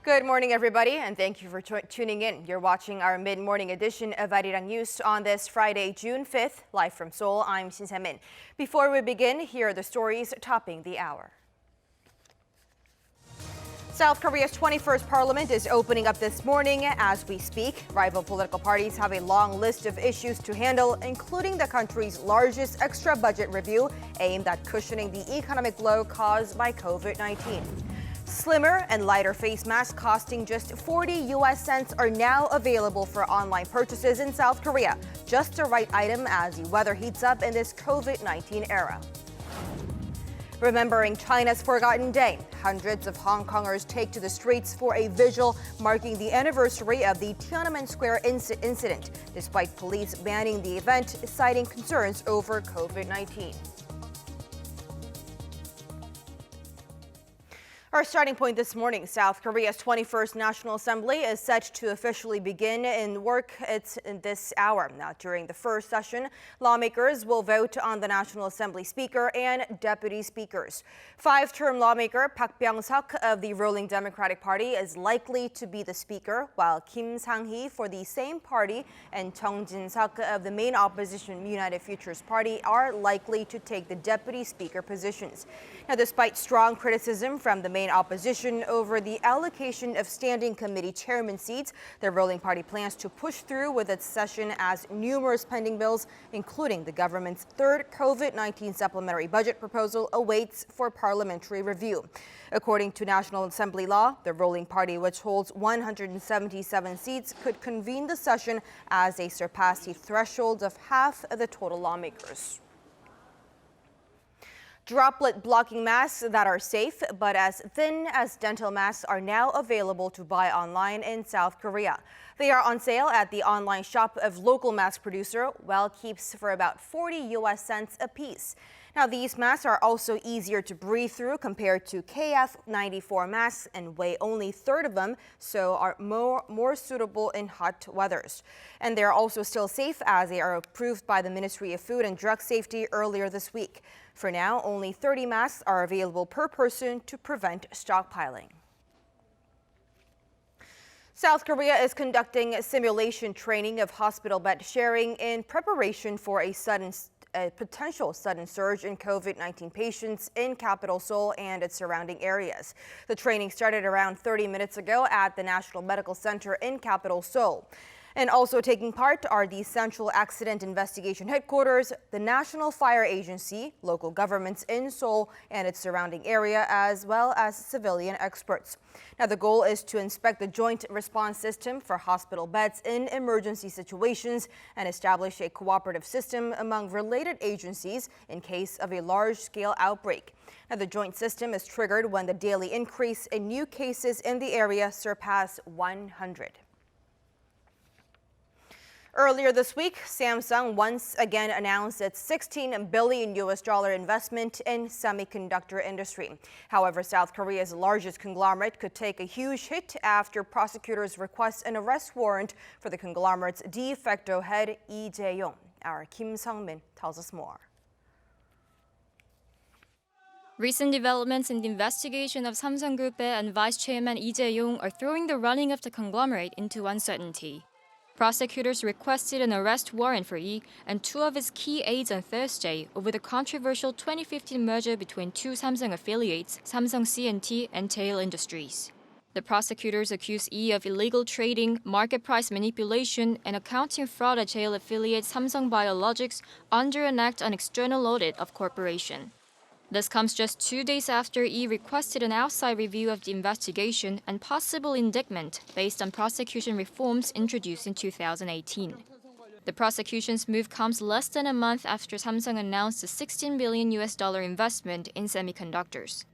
Good morning, everybody, and thank you for tuning in. You're watching our mid-morning edition of Arirang News on this Friday, June 5th. Live from Seoul, I'm Jae-yong. Before we begin, here are the stories topping the hour. South Korea's 21st parliament is opening up this morning as we speak. Rival political parties have a long list of issues to handle, including the country's largest extra budget review aimed at cushioning the economic blow caused by COVID-19. Slimmer and lighter face masks costing just 40 US cents are now available for online purchases in South Korea. Just the right item as the weather heats up in this COVID-19 era. Remembering China's Forgotten Day, hundreds of Hong Kongers take to the streets for a vigil marking the anniversary of the Tiananmen Square incident, despite police banning the event, citing concerns over COVID-19. Our starting point this morning, South Korea's 21st National Assembly is set to officially begin in work in this hour. Now, during the first session, lawmakers will vote on the National Assembly Speaker and deputy speakers. Five-term lawmaker Park Byung-seok of the ruling Democratic Party is likely to be the speaker, while Kim Sang-hee for the same party and Chung Jin-seok of the main opposition United Futures Party are likely to take the deputy speaker positions. Now, despite strong criticism from the main opposition over the allocation of standing committee chairman seats, the ruling party plans to push through with its session as numerous pending bills, including the government's third COVID-19 supplementary budget proposal, awaits for parliamentary review. According to National Assembly law, the ruling party, which holds 177 seats, could convene the session as they surpass the threshold of half of the total lawmakers. Droplet-blocking masks that are safe but as thin as dental masks are now available to buy online in South Korea. They are on sale at the online shop of local mask producer Wellkeeps for about 40 US cents a piece. Now, these masks are also easier to breathe through compared to KF94 masks and weigh only a third of them, so are more suitable in hot weathers. And they're also still safe as they are approved by the Ministry of Food and Drug Safety earlier this week. For now, only 30 masks are available per person to prevent stockpiling. South Korea is conducting simulation training of hospital bed sharing in preparation for a potential sudden surge in COVID-19 patients in capital Seoul and its surrounding areas. The training started around 30 minutes ago at the National Medical Center in capital Seoul. And also taking part are the Central Accident Investigation Headquarters, the National Fire Agency, local governments in Seoul and its surrounding area, as well as civilian experts. Now, the goal is to inspect the joint response system for hospital beds in emergency situations and establish a cooperative system among related agencies in case of a large-scale outbreak. Now, the joint system is triggered when the daily increase in new cases in the area surpass 100. Earlier this week, Samsung once again announced its $16 billion investment in semiconductor industry. However, South Korea's largest conglomerate could take a huge hit after prosecutors request an arrest warrant for the conglomerate's de facto head, Jae-yong. Our Kim Sung-min tells us more. Recent developments in the investigation of Samsung Group and Vice Chairman Lee Jae-yong are throwing the running of the conglomerate into uncertainty. Prosecutors requested an arrest warrant for Lee and two of his key aides on Thursday over the controversial 2015 merger between two Samsung affiliates, Samsung C&T and Tail Industries. The prosecutors accuse Lee of illegal trading, market price manipulation, and accounting fraud at Tail affiliate Samsung Biologics under an act on external audit of corporation. This comes just 2 days after Lee requested an outside review of the investigation and possible indictment based on prosecution reforms introduced in 2018. The prosecution's move comes less than a month after Samsung announced a $16 billion investment in semiconductors.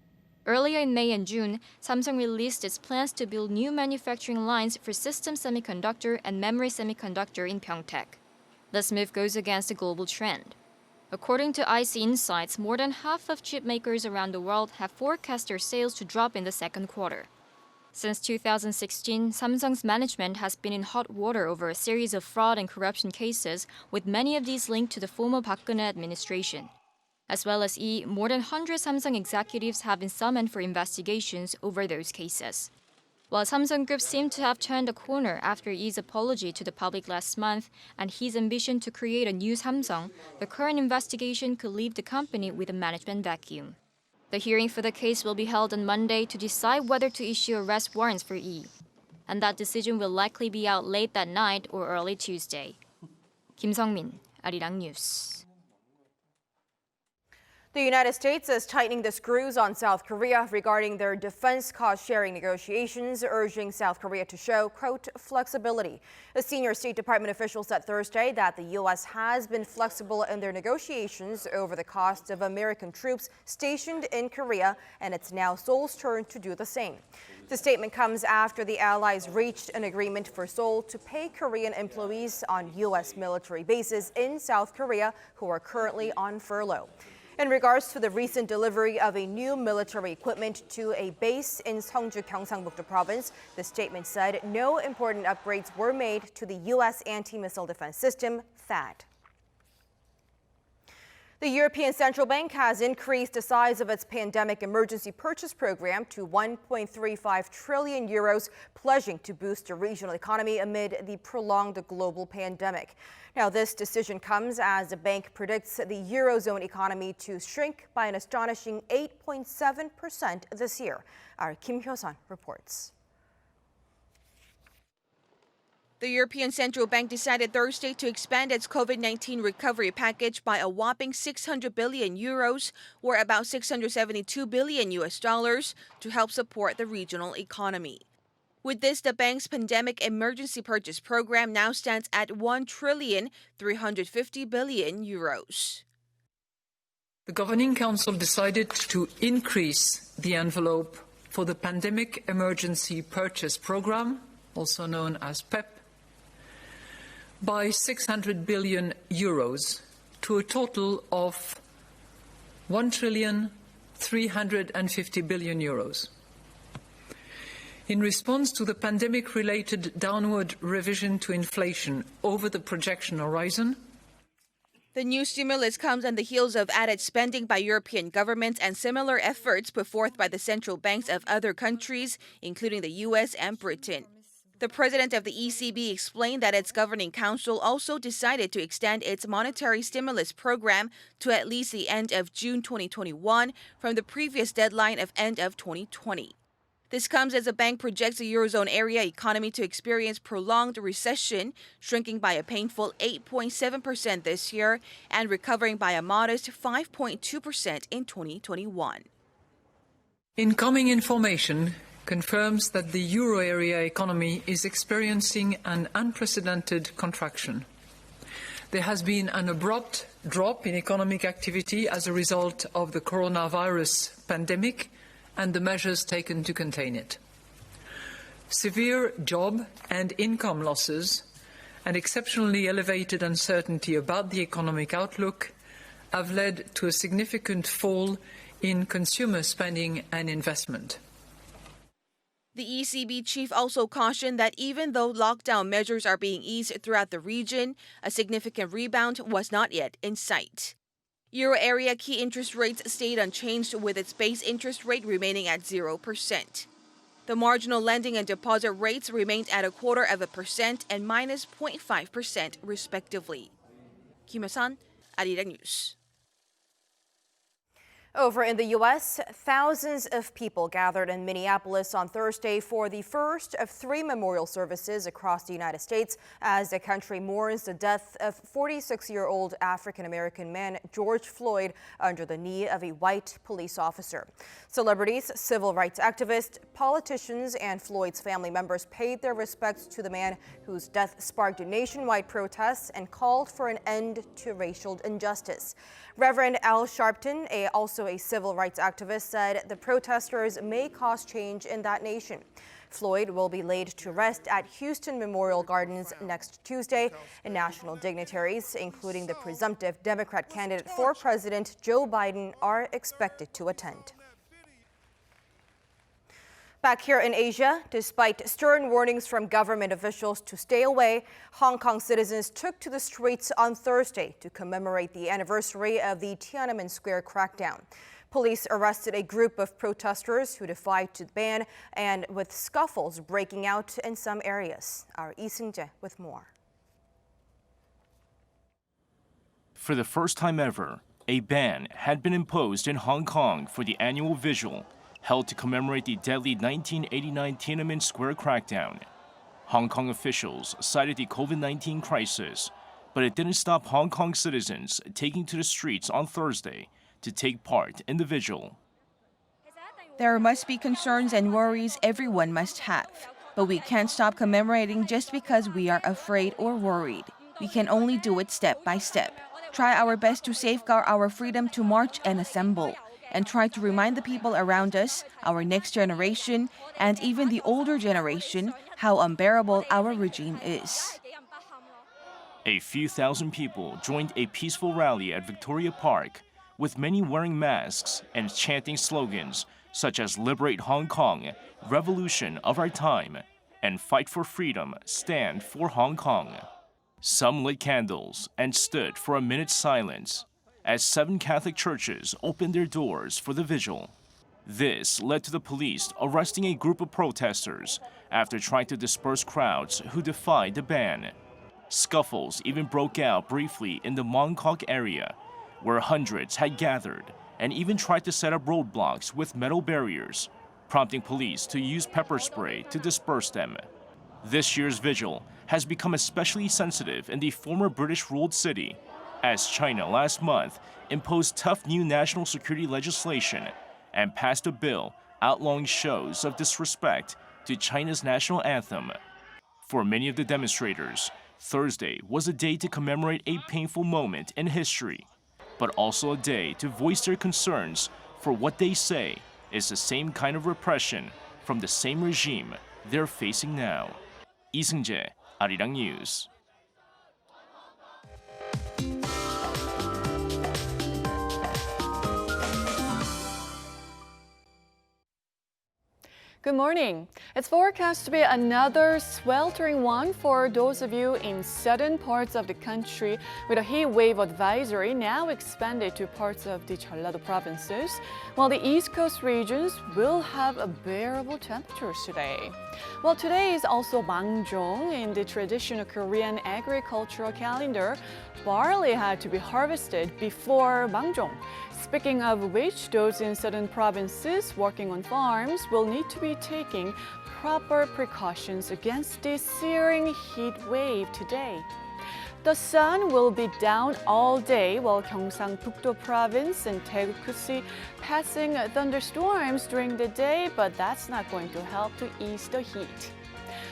Earlier in May and June, Samsung released its plans to build new manufacturing lines for system semiconductor and memory semiconductor in Pyeongtaek. This move goes against the global trend. According to IC Insights, more than half of chip makers around the world have forecast their sales to drop in the second quarter. Since 2016, Samsung's management has been in hot water over a series of fraud and corruption cases, with many of these linked to the former Park Geun-hye administration. As well as more than 100 Samsung executives have been summoned for investigations over those cases. While Samsung Group seemed to have turned a corner after Lee's apology to the public last month and his ambition to create a new Samsung, the current investigation could leave the company with a management vacuum. The hearing for the case will be held on Monday to decide whether to issue arrest warrants for Lee. And that decision will likely be out late that night or early Tuesday. Kim Sung-min, Arirang News. The United States is tightening the screws on South Korea regarding their defense cost-sharing negotiations, urging South Korea to show, quote, flexibility. A senior State Department official said Thursday that the U.S. has been flexible in their negotiations over the cost of American troops stationed in Korea, and it's now Seoul's turn to do the same. The statement comes after the allies reached an agreement for Seoul to pay Korean employees on U.S. military bases in South Korea who are currently on furlough. In regards to the recent delivery of a new military equipment to a base in Seongju, Gyeongsangbuk-do province, the statement said no important upgrades were made to the U.S. anti-missile defense system, THAAD. The European Central Bank has increased the size of its pandemic emergency purchase program to 1.35 trillion euros, pledging to boost the regional economy amid the prolonged global pandemic. Now, this decision comes as the bank predicts the Eurozone economy to shrink by an astonishing 8.7% this year. Our Kim Hyo-sun reports. The European Central Bank decided Thursday to expand its COVID-19 recovery package by a whopping 600 billion euros, or about $672 billion to help support the regional economy. With this, the bank's pandemic emergency purchase program now stands at 1,350 billion euros. The Governing Council decided to increase the envelope for the Pandemic Emergency Purchase Program, also known as PEP, by 600 billion euros to a total of 1,350 billion euros. In response to the pandemic-related downward revision to inflation over the projection horizon, the new stimulus comes on the heels of added spending by European governments and similar efforts put forth by the central banks of other countries, including the U.S. and Britain. The president of the ECB explained that its governing council also decided to extend its monetary stimulus program to at least the end of June 2021 from the previous deadline of end of 2020. This comes as the bank projects the Eurozone area economy to experience prolonged recession, shrinking by a painful 8.7% this year and recovering by a modest 5.2% in 2021. Incoming information confirms that the euro area economy is experiencing an unprecedented contraction. There has been an abrupt drop in economic activity as a result of the coronavirus pandemic and the measures taken to contain it. Severe job and income losses and exceptionally elevated uncertainty about the economic outlook have led to a significant fall in consumer spending and investment. The ECB chief also cautioned that even though lockdown measures are being eased throughout the region, a significant rebound was not yet in sight. Euro area key interest rates stayed unchanged, with its base interest rate remaining at 0%. The marginal lending and deposit rates remained at 0.25% and minus 0.5% respectively. Kim Hyo-sun, Arirang News. Over in the U.S., thousands of people gathered in Minneapolis on Thursday for the first of 3 memorial services across the United States as the country mourns the death of 46-year-old African-American man George Floyd under the knee of a white police officer. Celebrities, civil rights activists, politicians, and Floyd's family members paid their respects to the man whose death sparked nationwide protests and called for an end to racial injustice. Reverend Al Sharpton, also a civil rights activist, said the protesters may cause change in that nation. Floyd will be laid to rest at Houston Memorial Gardens next Tuesday, and national dignitaries, including the presumptive Democrat candidate for president Joe Biden, are expected to attend. Back here in Asia, despite stern warnings from government officials to stay away, Hong Kong citizens took to the streets on Thursday to commemorate the anniversary of the Tiananmen Square crackdown. Police arrested a group of protesters who defied the ban, and with scuffles breaking out in some areas. Our Lee Seung-jae with more. For the first time ever, a ban had been imposed in Hong Kong for the annual vigil held to commemorate the deadly 1989 Tiananmen Square crackdown. Hong Kong officials cited the COVID-19 crisis, but it didn't stop Hong Kong citizens taking to the streets on Thursday to take part in the vigil. There must be concerns and worries everyone must have, but we can't stop commemorating just because we are afraid or worried. We can only do it step by step. Try our best to safeguard our freedom to march and assemble, and try to remind the people around us, our next generation, and even the older generation, how unbearable our regime is. A few thousand people joined a peaceful rally at Victoria Park, with many wearing masks and chanting slogans such as "Liberate Hong Kong," "Revolution of our time," and "Fight for freedom, stand for Hong Kong." Some lit candles and stood for a minute's silence as 7 Catholic churches opened their doors for the vigil. This led to the police arresting a group of protesters after trying to disperse crowds who defied the ban. Scuffles even broke out briefly in the Mong Kok area, where hundreds had gathered and even tried to set up roadblocks with metal barriers, prompting police to use pepper spray to disperse them. This year's vigil has become especially sensitive in the former British-ruled city, as China last month imposed tough new national security legislation and passed a bill outlawing shows of disrespect to China's national anthem. For many of the demonstrators, Thursday was a day to commemorate a painful moment in history, but also a day to voice their concerns for what they say is the same kind of repression from the same regime they're facing now. Lee Seung-jae, Arirang News. Good morning. It's forecast to be another sweltering one for those of you in southern parts of the country, with a heat wave advisory now expanded to parts of the Jeollado provinces, while the East Coast regions will have bearable temperatures today. Well, today is also Mangjong. In the traditional Korean agricultural calendar, barley had to be harvested before Mangjong. Speaking of which, those in southern provinces working on farms will need to be taking proper precautions against this searing heat wave today. The sun will be down all day, while Gyeongsang-Pukto province and Daegu see passing thunderstorms during the day, but that's not going to help to ease the heat.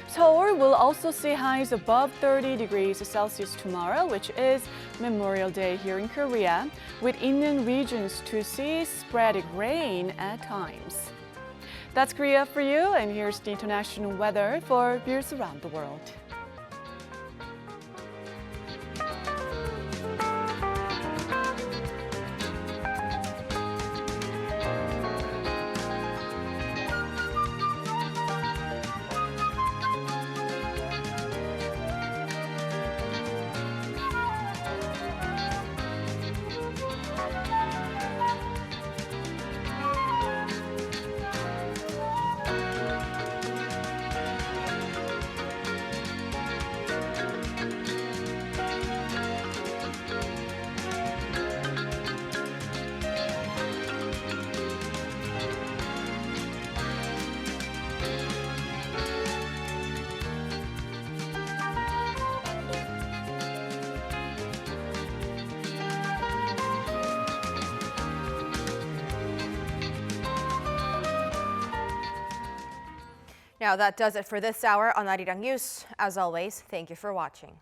Seoul will also see highs above 30 degrees Celsius tomorrow, which is Memorial Day here in Korea, with inland regions to see sporadic rain at times. That's Korea for you, and here's the international weather for viewers around the world. Now that does it for this hour on Arirang News. As always, thank you for watching.